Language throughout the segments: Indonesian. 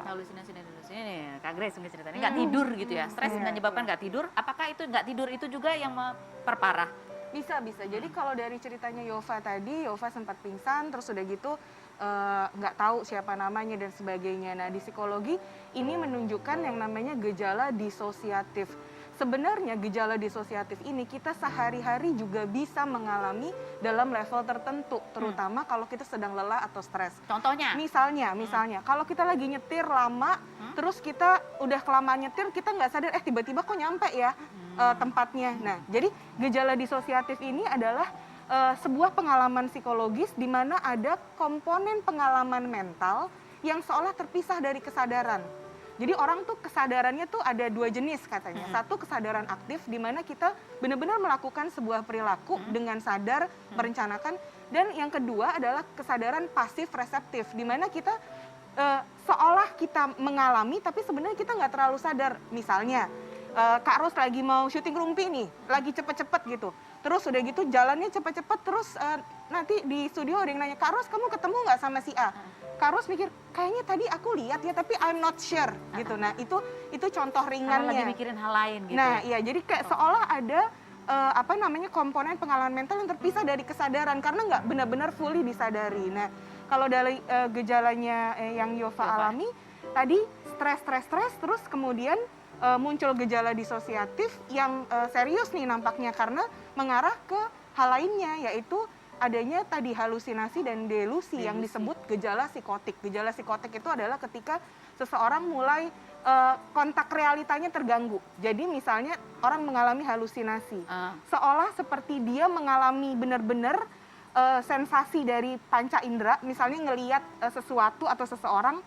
Halusinasi dan delusi ini Kak Grace mungkin ceritanya nggak tidur gitu ya, stres menyebabkan nggak tidur. Apakah itu nggak tidur itu juga yang memperparah? Bisa. Jadi kalau dari ceritanya Yova tadi, Yova sempat pingsan, terus udah gitu nggak tahu siapa namanya dan sebagainya. Nah di psikologi ini menunjukkan yang namanya gejala disosiatif. Sebenarnya gejala disosiatif ini kita sehari-hari juga bisa mengalami dalam level tertentu, terutama kalau kita sedang lelah atau stres. Contohnya? Misalnya, kalau kita lagi nyetir lama, terus kita udah kelamaan nyetir, kita nggak sadar, tiba-tiba kok nyampe ya tempatnya. Nah, jadi gejala disosiatif ini adalah sebuah pengalaman psikologis di mana ada komponen pengalaman mental yang seolah terpisah dari kesadaran. Jadi orang tuh kesadarannya tuh ada dua jenis katanya. Satu kesadaran aktif di mana kita benar-benar melakukan sebuah perilaku dengan sadar, merencanakan. Dan yang kedua adalah kesadaran pasif reseptif di mana kita seolah kita mengalami tapi sebenarnya kita nggak terlalu sadar. Misalnya Kak Ros lagi mau syuting rumpi nih, lagi cepet-cepet gitu. Terus udah gitu jalannya cepet-cepet, terus nanti di studio ada yang nanya, Kak Ros kamu ketemu nggak sama si A? Kak Ros mikir, kayaknya tadi aku lihat ya, tapi I'm not sure gitu. Nah itu contoh ringannya. Lagi mikirin hal lain gitu. Nah iya, jadi kayak seolah ada komponen pengalaman mental yang terpisah dari kesadaran karena nggak benar-benar fully disadari. Nah kalau dari gejalanya yang Yova alami tadi stres, terus kemudian muncul gejala disosiatif yang serius nih nampaknya karena mengarah ke hal lainnya, yaitu adanya tadi halusinasi dan delusi yang disebut gejala psikotik. Gejala psikotik itu adalah ketika seseorang mulai kontak realitanya terganggu. Jadi misalnya orang mengalami halusinasi, seolah seperti dia mengalami benar-benar sensasi dari panca indera, misalnya ngelihat sesuatu atau seseorang,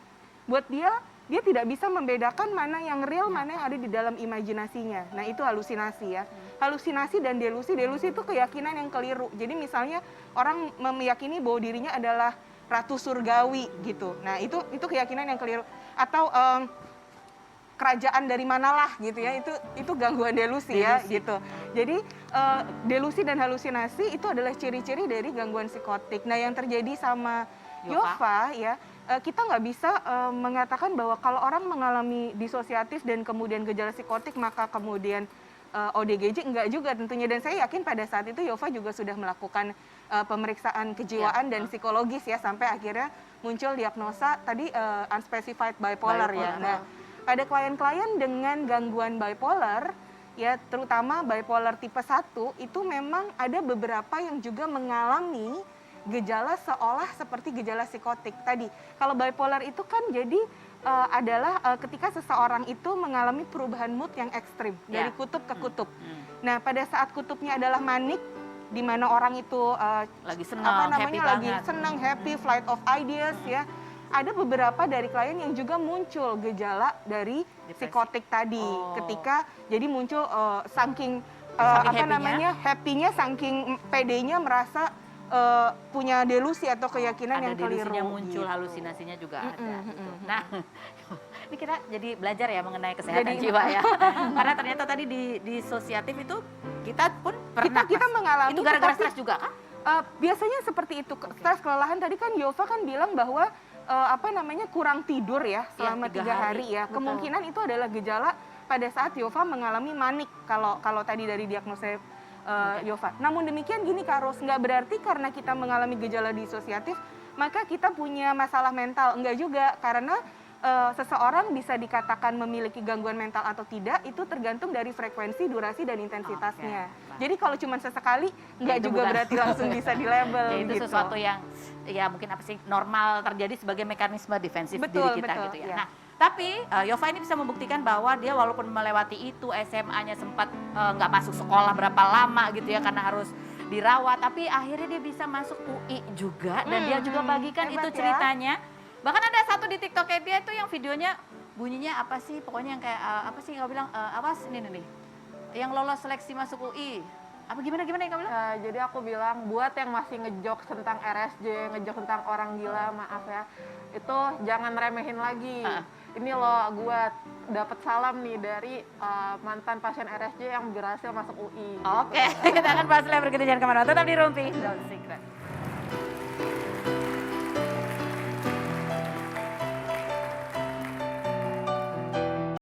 buat dia tidak bisa membedakan mana yang real, mana yang ada di dalam imajinasinya. Nah itu halusinasi ya. Halusinasi dan delusi itu keyakinan yang keliru. Jadi misalnya orang meyakini bahwa dirinya adalah ratu surgawi gitu. Nah itu keyakinan yang keliru. Atau kerajaan dari manalah gitu ya, itu gangguan delusi ya gitu. Jadi delusi dan halusinasi itu adalah ciri-ciri dari gangguan psikotik. Nah yang terjadi sama Yova ya, kita nggak bisa mengatakan bahwa kalau orang mengalami disosiatif dan kemudian gejala psikotik maka kemudian ODGJ, enggak juga tentunya. Dan saya yakin pada saat itu Yova juga sudah melakukan pemeriksaan kejiwaan dan psikologis ya, sampai akhirnya muncul diagnosa tadi unspecified bipolar ya. Nah pada klien-klien dengan gangguan bipolar ya, terutama bipolar tipe 1 itu memang ada beberapa yang juga mengalami gejala seolah seperti gejala psikotik tadi. Kalau bipolar itu kan jadi adalah ketika seseorang itu mengalami perubahan mood yang ekstrim dari kutub ke kutub. Nah pada saat kutubnya adalah manik, di mana orang itu lagi senang, happy, flight of ideas ya. Ada beberapa dari klien yang juga muncul gejala dari psikotik tadi, ketika jadi muncul saking happy-nya, saking pedenya merasa punya delusi atau keyakinan yang keliru. Ada delusinya muncul, gitu. Halusinasinya juga ada. Nah, ini kita jadi belajar ya mengenai kesehatan jiwa ya. Karena ternyata tadi di disosiatif itu kita pun pernah kita mengalami. Itu gara-gara stres juga kan? Biasanya seperti itu. Stres, kelelahan, tadi kan Yova kan bilang bahwa kurang tidur ya selama 3 hari ya. Betul. Kemungkinan itu adalah gejala pada saat Yova mengalami manik kalau tadi dari diagnosa Yova. Namun demikian gini Kak Ros, nggak berarti karena kita mengalami gejala disosiatif maka kita punya masalah mental. Enggak juga, karena seseorang bisa dikatakan memiliki gangguan mental atau tidak itu tergantung dari frekuensi, durasi, dan intensitasnya. Jadi kalau cuma sesekali nggak juga berarti langsung bisa dilabel. Ya, itu gitu. Sesuatu yang ya mungkin normal terjadi sebagai mekanisme defensif diri kita gitu ya. Nah, tapi Yova ini bisa membuktikan bahwa dia walaupun melewati itu, SMA-nya sempat nggak masuk sekolah berapa lama gitu ya karena harus dirawat, tapi akhirnya dia bisa masuk UI juga dan dia juga bagikan itu ceritanya. Bahkan ada satu di TikTok-nya dia itu yang videonya bunyinya apa sih, pokoknya yang kayak apa sih kau bilang, awas ini nih, yang lolos seleksi masuk UI. Apa gimana yang kamu bilang? Jadi aku bilang buat yang masih ngejok tentang RSJ, ngejok tentang orang gila, maaf ya, itu jangan remehin lagi. Ini loh, gue dapet salam nih dari mantan pasien RSJ yang berhasil masuk UI. Oke, kita akan bahas lagi berikutnya, jangan kemana-mana, tetap di Rumpi Don't Secret.